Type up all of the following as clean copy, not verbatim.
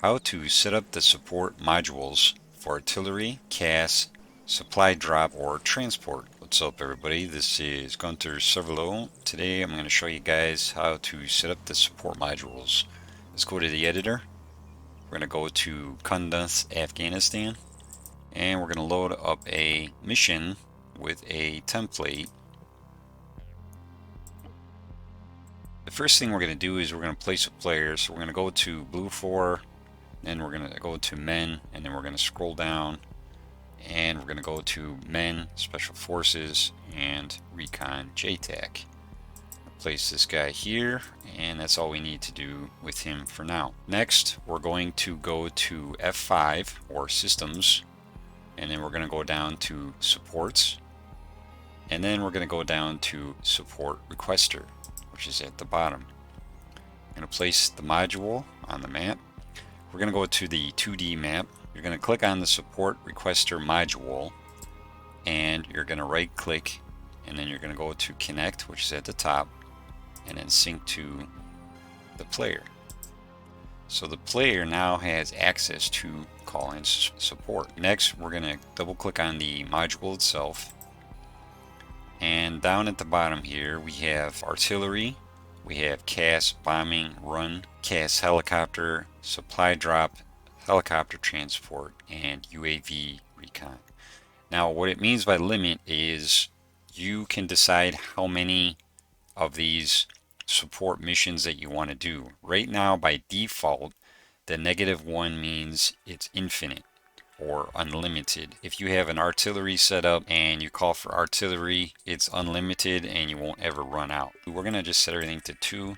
how to set up the support modules for artillery, CAS, supply drop, or transport. What's up everybody, this is Gunter Servalo. Today I'm going to show you guys how to set up the support modules. Let's go to the editor. We're going to go to Kunduz, Afghanistan, and we're going to load up a mission with a template. The first thing we're going to do is we're going to place a player. So we're going to go to Blue 4, then we're going to go to Men, and then we're going to scroll down and we're going to go to Men, Special Forces, and Recon JTAC. Place this guy here, and that's all we need to do with him for now. Next, we're going to go to F5 or Systems, and then we're going to go down to Supports, and then we're going to go down to Support Requester, which is at the bottom. I'm going to place the module on the map. We're going to go to the 2D map. You're going to click on the Support Requester module, and you're going to right click, and then you're going to go to Connect, which is at the top, and then sync to the player. So the player now has access to call-in support. Next, we're going to double click on the module itself, and down at the bottom here we have artillery, we have CAS Bombing Run, CAS Helicopter, Supply Drop, Helicopter Transport, and UAV Recon. Now what it means by limit is you can decide how many of these support missions that you want to do. Right now by default the -1 means it's infinite or unlimited. If you have an artillery setup and you call for artillery, it's unlimited and you won't ever run out. We're going to just set everything to 2.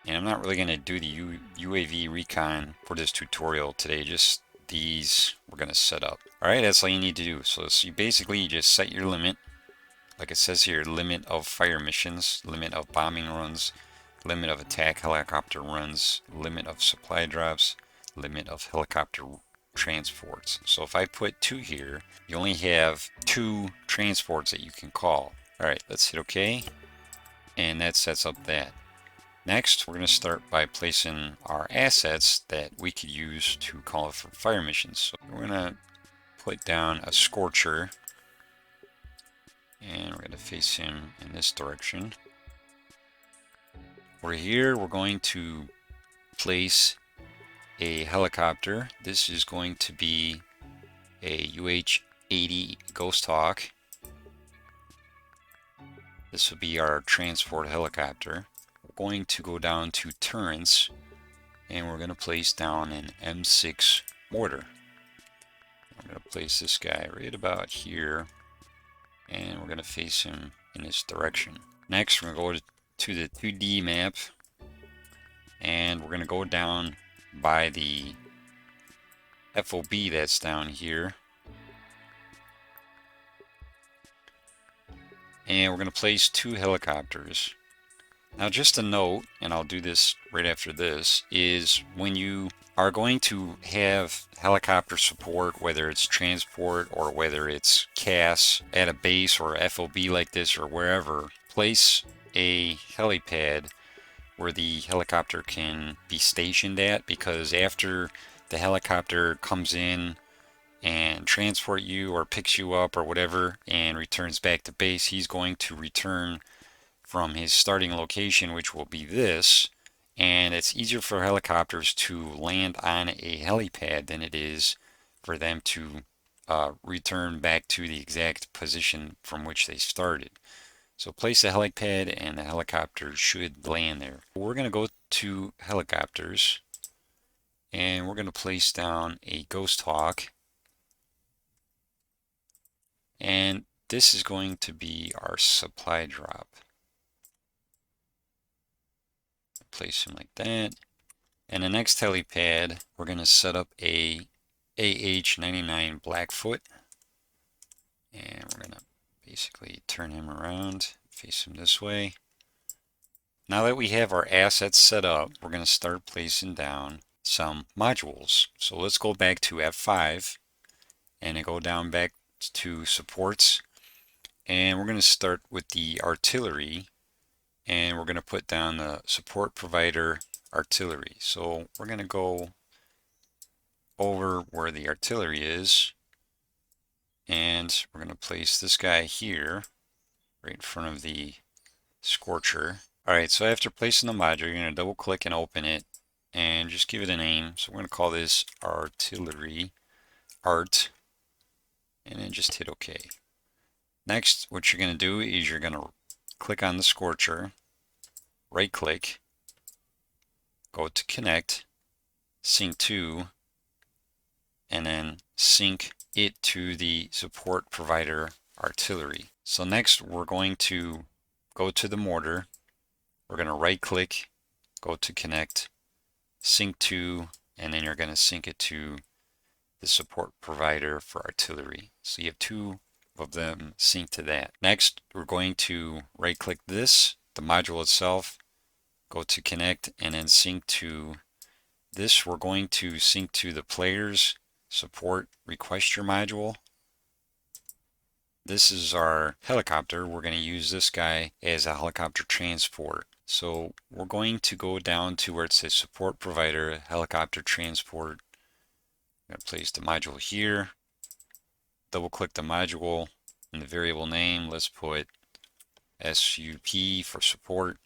And I'm not really going to do the UAV recon for this tutorial today, just these we're going to set up. Alright, that's all you need to do. So you basically just set your limit, like it says here, limit of fire missions, limit of bombing runs, limit of attack helicopter runs, limit of supply drops, limit of helicopter transports. So if I put 2 here, you only have 2 transports that you can call. Alright, let's hit OK, and that sets up that. Next, we're going to start by placing our assets that we could use to call for fire missions. So we're going to put down a Scorcher, and we're going to face him in this direction. Over here, we're going to place a helicopter. This is going to be a UH-80 Ghost Hawk. This will be our transport helicopter. We're going to go down to turrets, and we're going to place down an M6 mortar. I'm going to place this guy right about here, and we're going to face him in this direction. Next, we're going to go to the 2D map, and we're going to go down by the FOB that's down here, and we're going to place 2 helicopters. Now just a note, and I'll do this right after this, is when you are going to have helicopter support, whether it's transport or whether it's CAS at a base or FOB like this or wherever, place a helipad where the helicopter can be stationed at, because after the helicopter comes in and transport you or picks you up or whatever and returns back to base, he's going to return from his starting location, which will be this, and it's easier for helicopters to land on a helipad than it is for them to return back to the exact position from which they started. So place the helipad and the helicopter should land there. We're going to go to helicopters, and we're going to place down a Ghost Hawk, and this is going to be our supply drop. Place him like that. And the next helipad, we're going to set up a AH-99 Blackfoot, and we're going to basically turn him around, face him this way. Now that we have our assets set up, we're going to start placing down some modules. So let's go back to F5 and go down back to supports, and we're going to start with the artillery, and we're going to put down the support provider artillery. So we're going to go over where the artillery is, and we're going to place this guy here right in front of the scorcher. Alright, so after placing the module, you're going to double click and open it and just give it a name. So we're going to call this artillery art, and then just hit OK. Next, what you're going to do is you're going to click on the scorcher, right click, go to connect, sync to, and then sync it to the support provider artillery. So next we're going to go to the mortar, we're going to right click, go to connect, sync to, and then you're going to sync it to the support provider for artillery. So you have two of them synced to that. Next, we're going to right click this, the module itself, go to connect, and then sync to this. We're going to sync to the player's support requester module. This is our helicopter. We're going to use this guy as a helicopter transport. So we're going to go down to where it says support provider helicopter transport. I'm going to place the module here, double click the module, and the variable name, let's put SUP for support,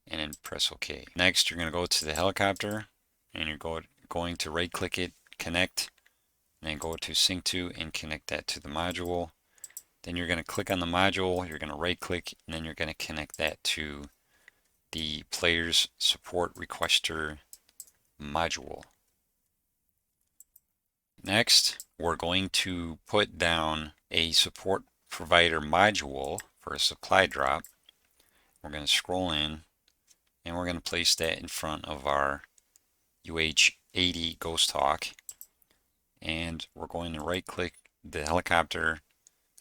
and then press OK. Next, you're going to go to the helicopter, and you're going to right click it, connect, and then go to sync to and connect that to the module. Then you're going to click on the module, you're going to right click, and then you're going to connect that to the player's support requester module. Next, we're going to put down a support provider module for a supply drop. We're going to scroll in, and we're going to place that in front of our UH-80 Ghost Hawk. And we're going to right click the helicopter,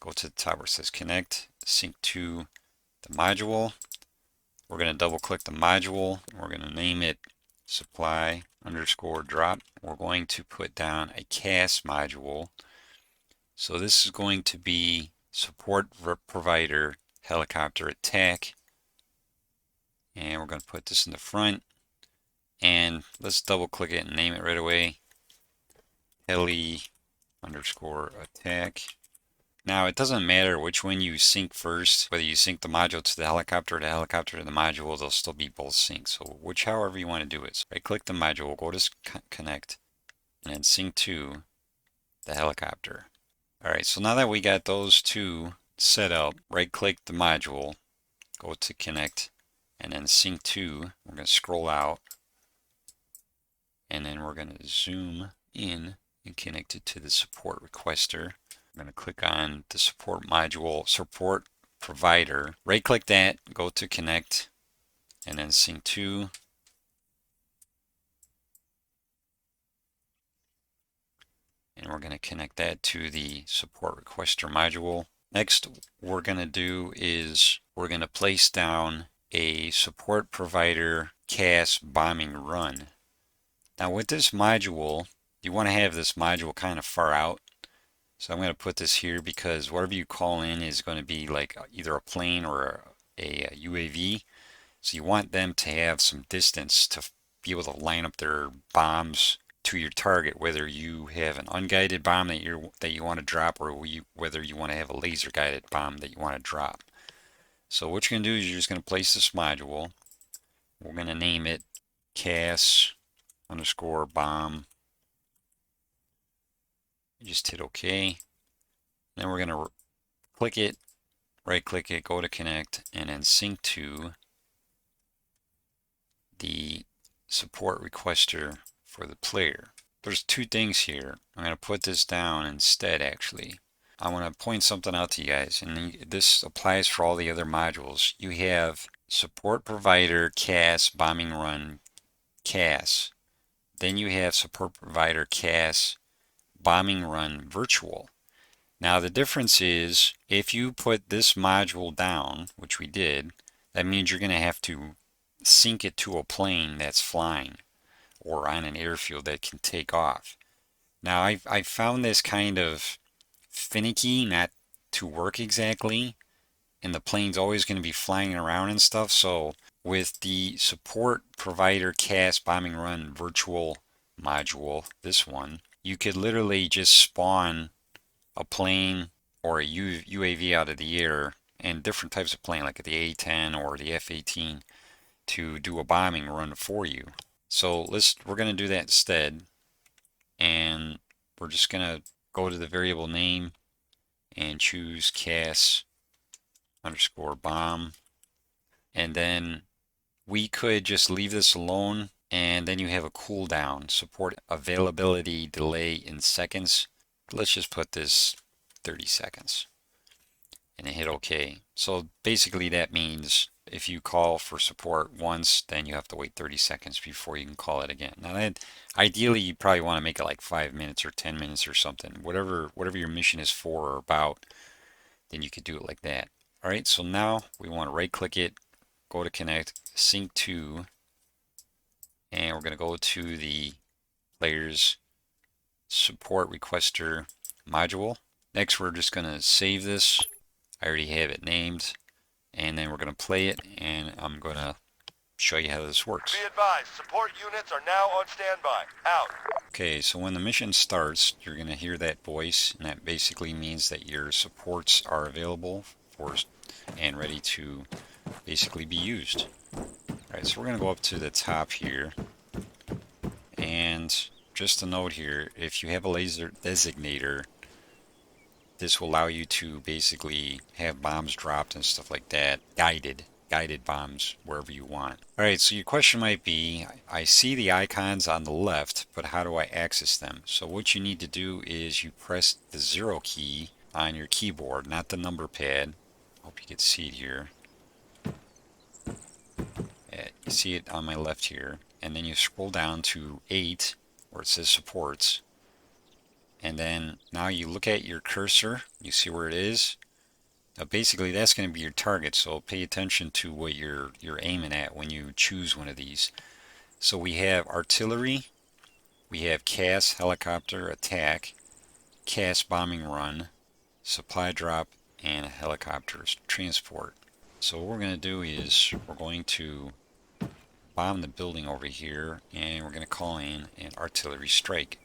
go to the top where it says connect, sync to the module. We're going to double click the module, and we're going to name it supply underscore drop. We're going to put down a CAS module. So this is going to be support provider helicopter attack. And we're going to put this in the front. And let's double click it and name it right away. Heli underscore attack. Now it doesn't matter which one you sync first, whether you sync the module to the helicopter or the helicopter to the module, they'll still be both synced. So however you want to do it. So right click the module, go to connect, and then sync to the helicopter. Alright, so now that we got those two set up, right click the module, go to connect, and then sync to. We're going to scroll out, and then we're going to zoom in and connect it to the support requester. I'm going to click on the support module, support provider, right click that, go to connect, and then sync to. And we're going to connect that to the support requester module. Next, we're going to do is we're going to place down a support provider CAS bombing run. Now with this module, you want to have this module kind of far out. So I'm going to put this here because whatever you call in is going to be like either a plane or a UAV. So you want them to have some distance to be able to line up their bombs to your target, whether you have an unguided bomb that you want to drop, or whether you want to have a laser guided bomb that you want to drop. So what you're going to do is you're just going to place this module. We're going to name it CAS underscore bomb. You just hit OK. Then we're going to click it, right click it, go to connect, and then sync to the support requester for the player. There's two things here. I'm going to put this down instead actually. I want to point something out to you guys, and this applies for all the other modules. You have support provider CAS bombing run CAS. Then you have support provider CAS bombing run virtual. Now the difference is if you put this module down, which we did, that means you're going to have to sync it to a plane that's flying or on an airfield that can take off. Now I found this kind of finicky, not to work exactly. and the plane's always going to be flying around and stuff. So with the support provider CAS Bombing Run Virtual module, this one, you could literally just spawn a plane or a UAV out of the air, and different types of plane like the A-10 or the F-18 to do a bombing run for you. So we're going to do that instead, and we're just going to go to the variable name and choose CAS underscore bomb, and then we could just leave this alone, and then you have a cooldown, support availability delay in seconds. Let's just put this 30 seconds and then hit OK. So basically that means if you call for support once, then you have to wait 30 seconds before you can call it again. Now that, ideally you probably want to make it like 5 minutes or 10 minutes or something, whatever your mission is for or about, then you could do it like that. All right, so now we want to right click it, go to connect, sync to, and we're going to go to the players support requester module. Next, we're just going to save this. I already have it named, and then we're going to play it, and I'm going to show you how this works. Be advised, support units are now on standby. Out. Okay, so when the mission starts, you're going to hear that voice, and that basically means that your supports are available for and ready to basically be used. Alright, so we're going to go up to the top here, and just a note here, if you have a laser designator, this will allow you to basically have bombs dropped and stuff like that, guided bombs wherever you want. Alright, so your question might be, I see the icons on the left, but how do I access them? So what you need to do is you press the 0 key on your keyboard, not the number pad. Hope you can see it here. You see it on my left here, and then you scroll down to 8 where it says supports, and then now you look at your cursor, you see where it is. Now basically that's going to be your target, so pay attention to what you're aiming at when you choose one of these. So we have artillery, we have CAS helicopter attack, CAS bombing run, supply drop, and helicopters transport. So what we're going to do is we're going to bomb the building over here, and we're going to call in an artillery strike.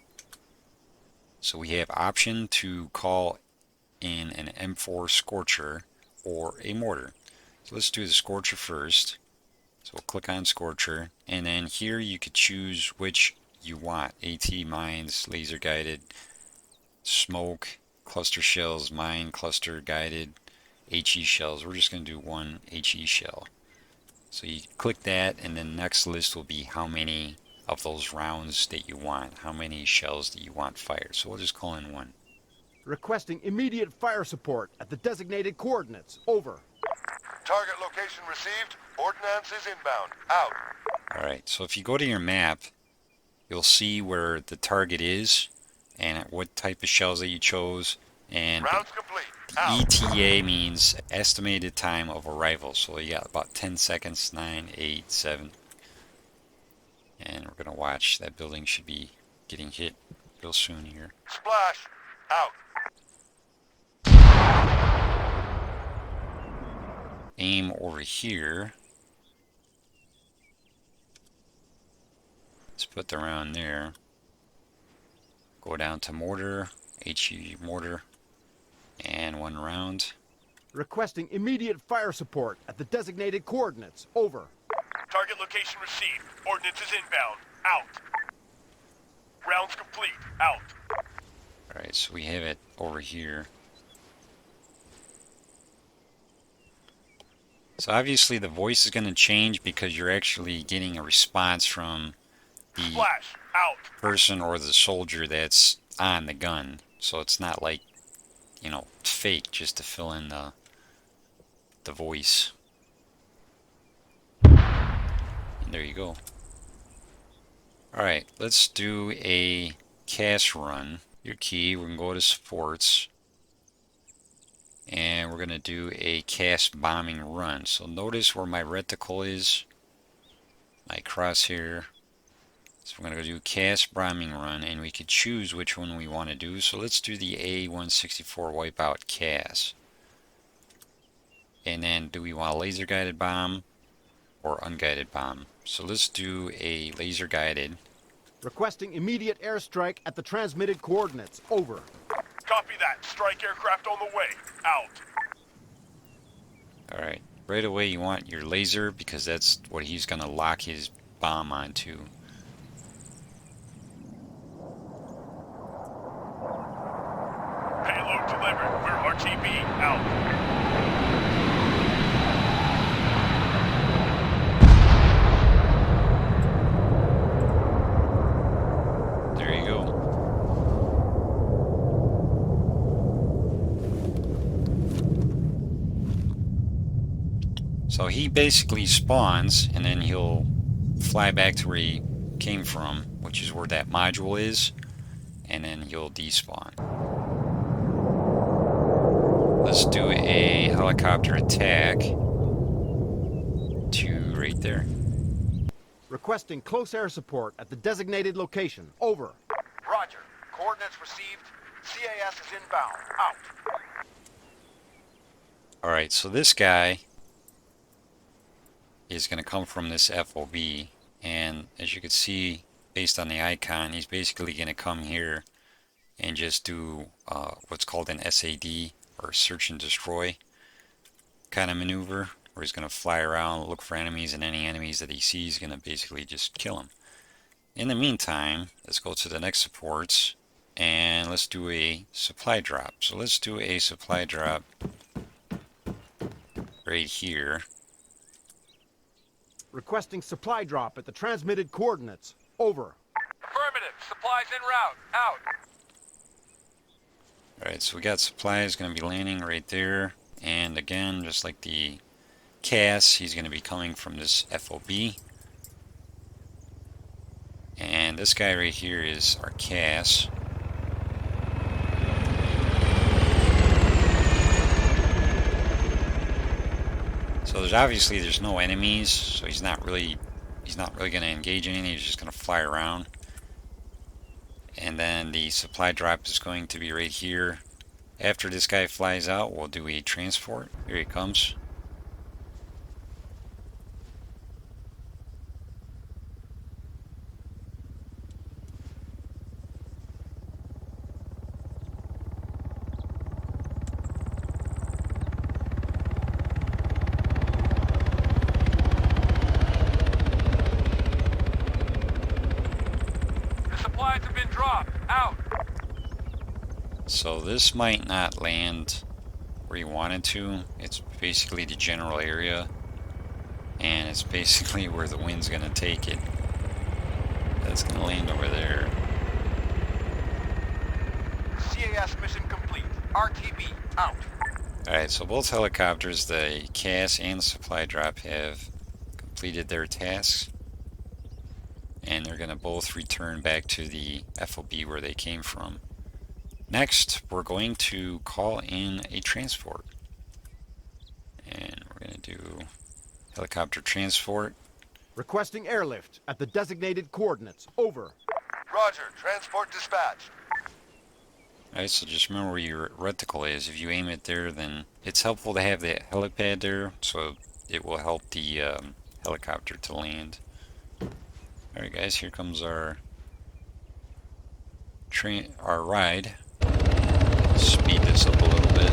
So we have option to call in an M4 Scorcher or a mortar. So let's do the Scorcher first. So we'll click on Scorcher, and then here you could choose which you want. AT, mines, laser guided, smoke, cluster shells, mine, cluster guided, HE shells. We're just going to do one HE shell. So you click that, and then next list will be how many of those rounds that you want, how many shells that you want fired. So we'll just call in one. Requesting immediate fire support at the designated coordinates. Over. Target location received. Ordnance is inbound. Out. Alright, so if you go to your map, you'll see where the target is and what type of shells that you chose. And Rounds complete. ETA means estimated time of arrival. So you got about 10 seconds, 9, 8, 7. And we're going to watch. That building should be getting hit real soon here. Splash. Out. Aim over here. Let's put the round there. Go down to mortar, HE mortar, and one round. Requesting immediate fire support at the designated coordinates. Over. Target location received. Ordnance is inbound. Out. Rounds complete. Out. Alright, so we have it over here. So obviously the voice is going to change because you're actually getting a response from the Splash. Out. person or the soldier that's on the gun. So it's not like, you know, fake just to fill in the voice. And there you go. Alright, let's do a CAS run. Your key, we're going to go to supports. And we're going to do a CAS bombing run. So notice where my reticle is, my crosshair. So we're going to do CAS bombing run, and we could choose which one we want to do. So let's do the A164 wipeout CAS. And then do we want a laser guided bomb or unguided bomb? So let's do a laser guided. Requesting immediate airstrike at the transmitted coordinates. Over. Copy that. Strike aircraft on the way. Out. Alright, right away you want your laser because that's what he's going to lock his bomb onto. Payload delivered. We're RTB. Out. There you go. So he basically spawns and then he'll fly back to where he came from, which is where that module is, and then he'll despawn. Let's do a helicopter attack to right there. Requesting close air support at the designated location. Over. Roger. Coordinates received. CAS is inbound. Out. Alright, so this guy is going to come from this FOB, and as you can see based on the icon, he's basically going to come here and just do what's called an SAD, or search and destroy kind of maneuver, where he's going to fly around, look for enemies, and any enemies that he sees is going to basically just kill them. In the meantime, let's go to the next supports and let's do a supply drop. So let's do a supply drop right here. Requesting supply drop at the transmitted coordinates. Over. Affirmative. Supplies en route. Out. Alright, so we got supplies going to be landing right there. And again, just like the CAS, he's going to be coming from this FOB. And this guy right here is our CAS. So there's no enemies, so he's not really going to engage anything. He's just going to fly around. And then the supply drop is going to be right here. After this guy flies out, we'll do a transport. Here he comes. The supplies have been dropped. Out. So this might not land where you want it to. It's basically the general area, and it's basically where the wind's going to take it. That's going to land over there. CAS mission complete. RTB. Out. Alright, so both helicopters, the CAS and the supply drop, have completed their tasks, and they're going to both return back to the FOB where they came from. Next, we're going to call in a transport. And we're going to do helicopter transport. Requesting airlift at the designated coordinates. Over. Roger. Transport dispatched. Alright, so just remember where your reticle is. If you aim it there, then it's helpful to have the helipad there, so it will help the helicopter to land. Alright guys, here comes our ride. Speed this up a little bit.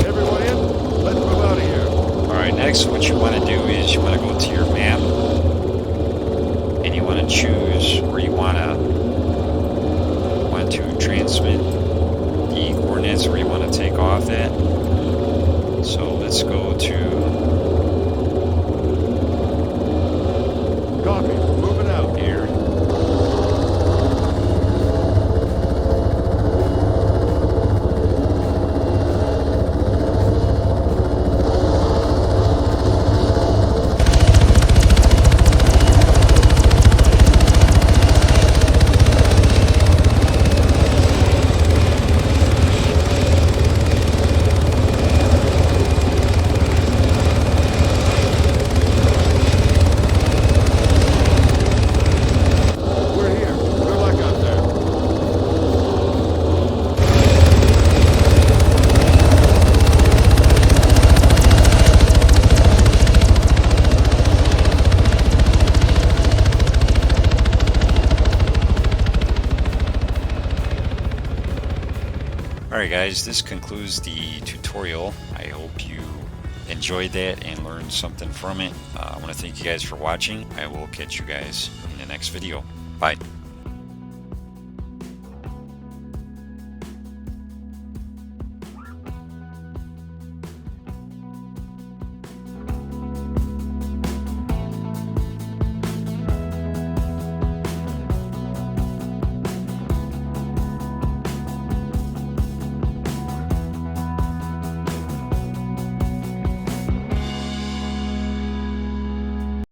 Everyone in? Let's move out of here. Alright, next what you want to do is you want to go to your map and you want to choose where you want to transmit the coordinates where you want to take off at. So let's go to Copy. Moving out. here. Alright guys, this concludes the tutorial. I hope you enjoyed that and learned something from it. I want to thank you guys for watching. I will catch you guys in the next video. Bye.